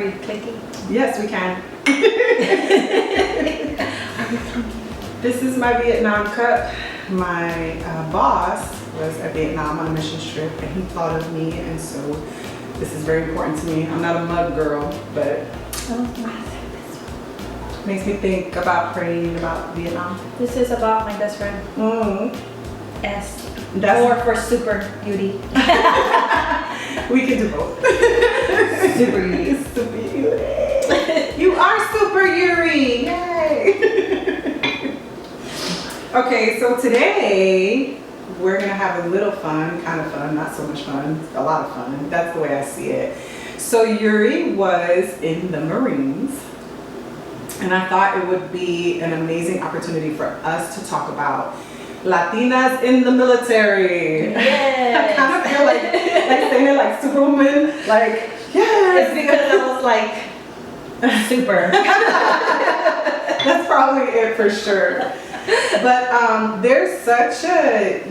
we clicking? Yes, we can. This is my Vietnam cup. My boss was at Vietnam on a mission trip, and he thought of me, and so this is very important to me. I'm not a mug girl, but makes me think about praying about Vietnam. This is about my best friend. S. Or for Super Yury. We can do both. Super Yury. Super Yury. You are Super Yury. Yay. Okay, so today we're gonna have a little fun, kind of fun, not so much fun, a lot of fun. That's the way I see it. So Yury was in the Marines, and I thought it would be an amazing opportunity for us to talk about Latinas in the military. Yes. I kind of feel like saying it like Superwoman, like, yes. It's because I was like, super. That's probably it for sure. But there's such a,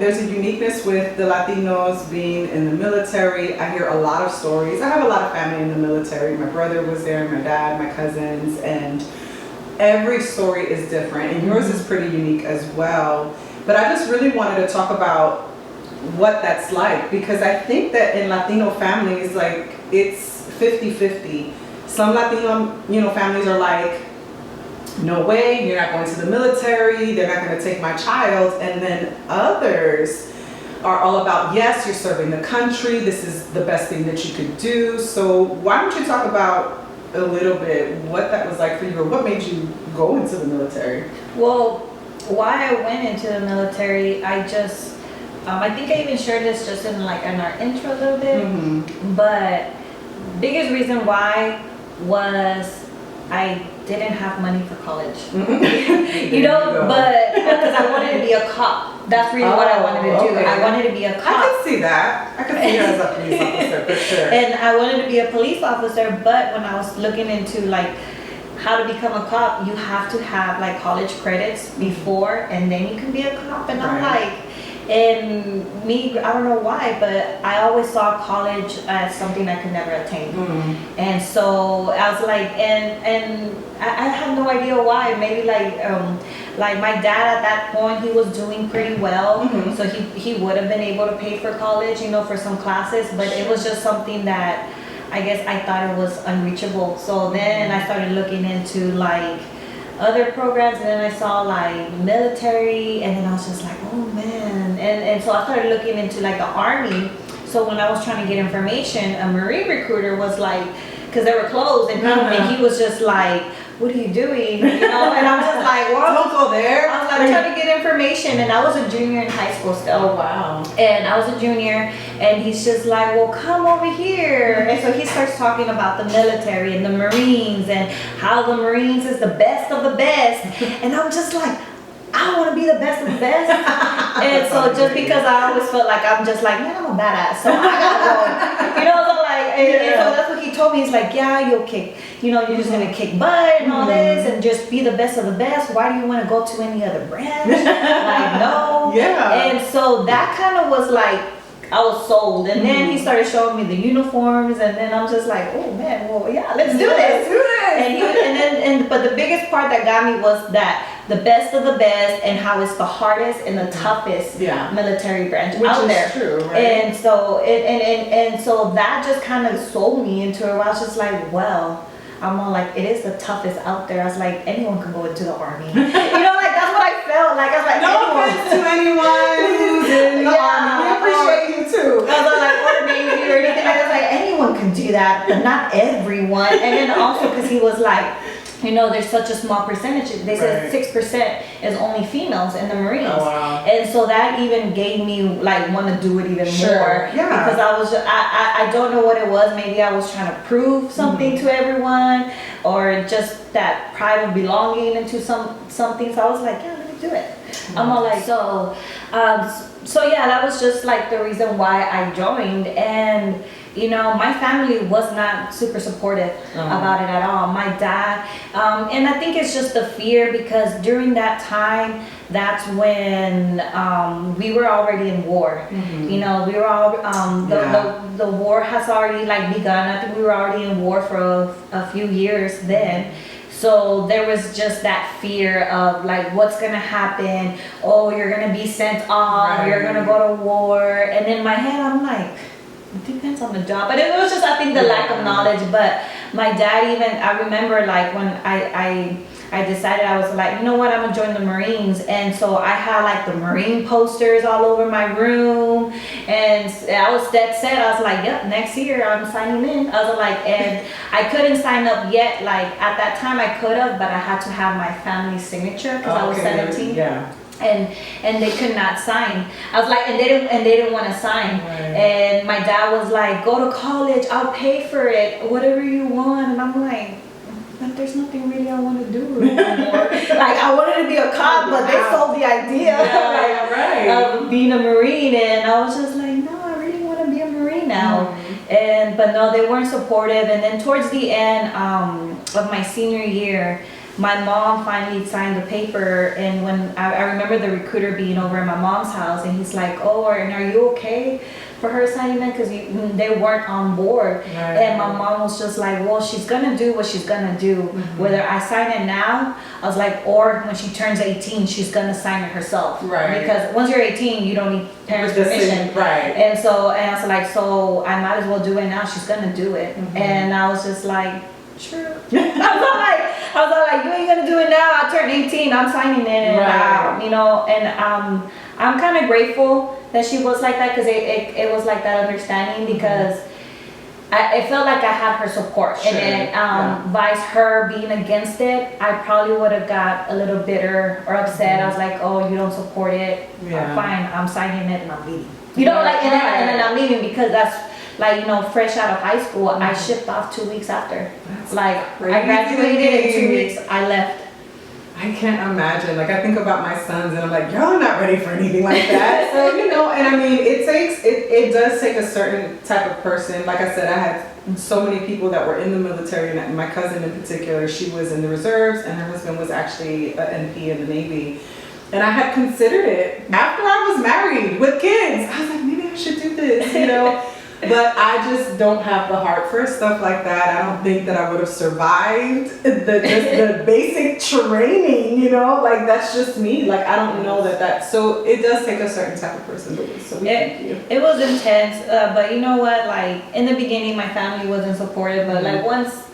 there's a uniqueness with the Latinos being in the military. I hear a lot of stories. I have a lot of family in the military. My brother was there, my dad, my cousins, and every story is different, and yours is pretty unique as well. But I just really wanted to talk about what that's like, because I think that in Latino families, like, it's 50-50. Some Latino, families are like, no way, you're not going to the military, they're not going to take my child. And then others are all about, yes, you're serving the country, this is the best thing that you could do. So why don't you talk about a little bit what that was like for you, or what made you go into the military? Well, why I went into the military, I just, I think I even shared this just in our intro a little bit, but biggest reason why was I didn't have money for college. But because I wanted to be a cop. That's really what I wanted to do. Okay. I wanted to be a cop. I can see that. I can see you as a police officer for sure. And I wanted to be a police officer, but when I was looking into how to become a cop, you have to have college credits before, and then you can be a cop. And I'm like, and me, I don't know why, but I always saw college as something I could never attain. And so I was like, and I had no idea why. Maybe like my dad at that point, he was doing pretty well, so he would have been able to pay for college, for some classes, but it was just something that I guess I thought it was unreachable. So then I started looking into other programs, and then I saw military, and then I was just like, oh man. And so I started looking into the army. So when I was trying to get information, a Marine recruiter was because they were closed, and he was just like, what are you doing? And I was just like, well, don't go there. I was trying to get information, and I was a junior in high school still. Oh wow. And I was a junior, and he's just like, well, come over here. And so he starts talking about the military and the Marines, and how the Marines is the best of the best. And I'm just like, I want to be the best of the best. And so just because I always felt like I'm just like, man, I'm a badass, so I gotta go. And so that's what he told me. He's like, yeah, you'll kick, you're just gonna kick butt and all this, and just be the best of the best. Why do you want to go to any other branch? No. Yeah. And so that kind of was I was sold. And then he started showing me the uniforms, and then I'm just like, oh man, well, yeah, let's do this. But the biggest part that got me was that the best of the best, and how it's the hardest and the toughest military branch out there. Which is true, right? And so and so that just kind of sold me into it. Where I was just like, well, I'm all it is the toughest out there. I was like, anyone can go into the army. That's what I felt like. I was like, no offense to anyone who's in the army. We appreciate you too. I was or Navy or anything. I was like, anyone can do that, but not everyone. And then also because he was like, there's such a small percentage. They said 6% is only females in the Marines. Oh, wow. And so that even gave me want to do it even more. Yeah. Because I don't know what it was. Maybe I was trying to prove something to everyone, or just that pride of belonging into something. So I was like, yeah, let me do it. I'm all like, so yeah, that was just the reason why I joined. And my family was not super supportive about it at all. My dad, and I think it's just the fear, because during that time, that's when we were already in war. We were all the war has already like begun. I think we were already in war for a few years then. So there was just that fear of like, what's gonna happen? Oh, you're gonna be sent off. You're gonna go to war. And in my head, I'm like, it depends on the job. But it was just, I think, the lack of knowledge. But my dad I remember like when I decided, I was like, you know what, I'm gonna join the Marines. And so I had like the Marine posters all over my room, and I was dead set. I was like, yep, next year I'm signing in. I was like, and I couldn't sign up yet. Like at that time I could have, but I had to have my family's signature because I was 17. Yeah. And they could not sign. I was like, and they didn't want to sign. And my dad was like, go to college, I'll pay for it, whatever you want. And I'm like, but there's nothing really I want to do anymore. Like I wanted to be a cop, but they sold the idea of being a Marine, and I was just like, no, I really want to be a Marine now. But no, they weren't supportive. And then towards the end of my senior year, my mom finally signed the paper, and when I remember the recruiter being over at my mom's house, and he's like, oh, and are you okay for her signing that? Because they weren't on board. And my mom was just like, well, she's gonna do what she's gonna do, whether I sign it now, I was like, or when she turns 18, she's gonna sign it herself. Because once you're 18, you don't need parents' permission. And so, and I was like, so I might as well do it now. She's gonna do it. And I was just like, true. I was like, you ain't gonna do it now. I turned 18. I'm signing it, and I'm kind of grateful that she was like that, because it was like that understanding, because I felt like I had her support. And then vice her being against it, I probably would have got a little bitter or upset. I was like, oh, you don't support it? Fine, I'm signing it and I'm leaving. And then I'm leaving, because that's like, fresh out of high school. I shipped off 2 weeks after. That's like crazy. I graduated in 2 weeks, I left. I can't imagine. Like I think about my sons and I'm like, y'all are not ready for anything like that. So, and I mean, it does take a certain type of person. Like I said, I had so many people that were in the military, and my cousin in particular, she was in the reserves, and her husband was actually an NP in the Navy. And I had considered it after I was married with kids. I was like, maybe I should do this, But I just don't have the heart for stuff like that. I don't think that I would have survived the basic training, like that's just me. Like I don't know so it does take a certain type of person to do it. So thank you. It was intense, but you know what? Like in the beginning, my family wasn't supportive, but like once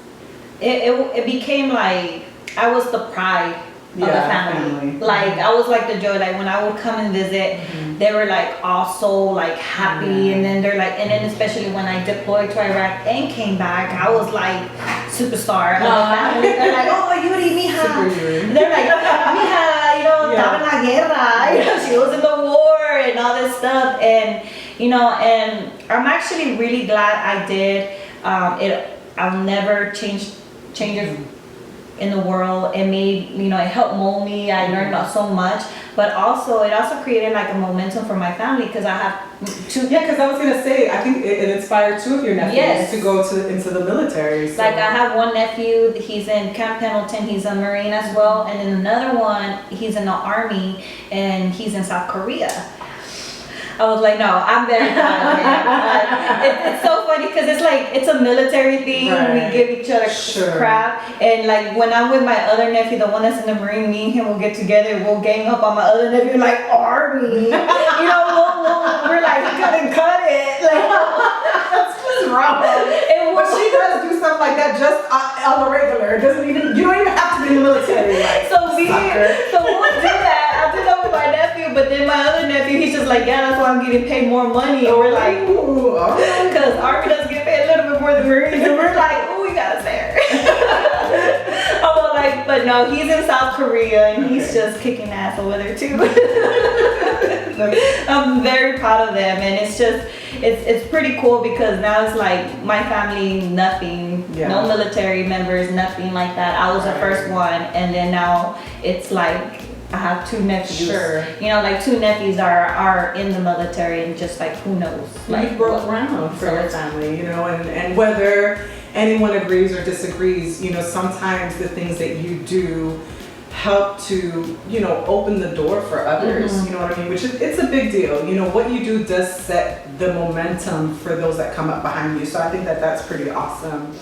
it became like I was the pride of the family. Like I was like the joy. Like when I would come and visit, they were like also like happy, and then they're like, and then especially when I deployed to Iraq and came back, I was like superstar of the family. They're like, oh, Yury, mija. They're like, mija, estaba en la guerra. She was in the war and all this stuff, and and I'm actually really glad I did. I'll never change it in the world. It made it helped mold me. I learned so much, but it also created like a momentum for my family, because I have two. Because I was gonna say, I think it inspired two of your nephews to go into the military. So. Like I have one nephew, he's in Camp Pendleton, he's a Marine as well, and then another one, he's in the Army and he's in South Korea. I was like, no, I'm very proud of him. It's so funny because it's a military thing. We give each other crap. And like when I'm with my other nephew, the one that's in the Marine, me and him will get together. We'll gang up on my other nephew, like Army. We're like, he couldn't cut it. Like, that's just wrong. But she does do stuff like that just on the regular. You don't even have to be in the military. Like, so we'll do that. I'll do that with my nephew, but then my other nephew, he's just like, yeah, that's why I'm getting paid more money. And we're like, ooh, because Army doesn't get paid a little bit more than Marines. And we're like, ooh, we got us there. But no, he's in South Korea and he's just kicking ass over there too. I'm very proud of them, and it's pretty cool because now it's like my family, nothing, no military members, nothing like that. I was the first one, and then now it's like I have two nephews. Sure. You know, like two nephews are in the military, and just like who knows, like you broke ground for So your it's- family, you know, and whether anyone agrees or disagrees, you know, sometimes the things that you do help to, you know, open the door for others, Mhm. you know what I mean? Which is, it's a big deal. You know, what you do does set the momentum for those that come up behind you. So I think that that's pretty awesome.